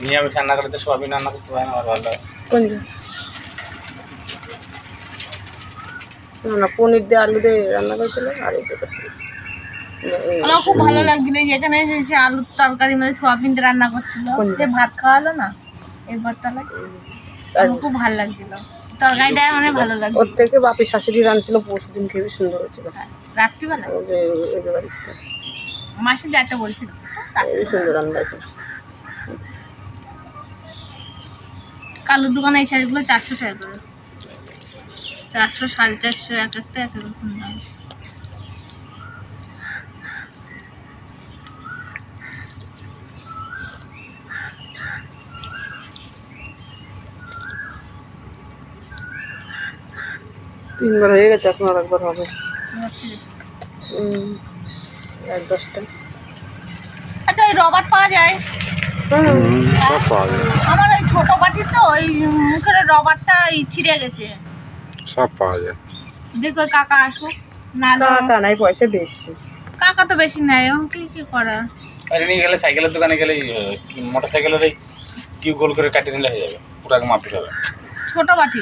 নিরামিষ রান্না করলে তো সোয়াবিন রান্না করতে পারে না, আমার ভালো লাগে। কোন না পনির দিয়ে আলু দিয়ে রান্না করেছিল আর এটা করছিল। আমার খুব ভালো লাগছিল যেখানে সে আলুর তরকারি মধ্যে সোয়াবিন দিয়ে রান্না করছিল, যে ভাত খাওয়ালো না এই বর্তালায়, আমার খুব ভালো লাগছিল তরকারিটা, মানে ভালো লাগছিল। ওর থেকে বাপি শাশুড়ি রাঁধছিল পরশু দিন, খেয়ে সুন্দর হয়েছিল। রাত্রিবেলা মাসি যাতে বলছিল খুবই সুন্দর রান্না হয়েছিল। কালুর দোকানে এই শাড়িগুলো 400 টাকা করে, 400 450 এক একটা এক রকম দাম। তিনবার হয়ে গেছে, এখন আর একবার হবে। 10টা। আচ্ছা ওই রবার পাওয়া যায়? সব পাওয়া যায়, আমার ওই ছোট বাটি তো ওই মুখের রবারটা ছিঁড়ে গেছে। সব পাওয়া যায়। দেখো কাকা আসুক না, কাকা নাই, পয়সা বেশি। কাকা তো বেশি নেয়, এখন কি করা। আরে নিয়ে গেলে সাইকেলের দোকানে গেলে মোটর সাইকেলের এই টিউব গোল করে কাটিয়ে নিলে হয়ে যাবে, পুরো মাপতে হবে। ছোট বাটি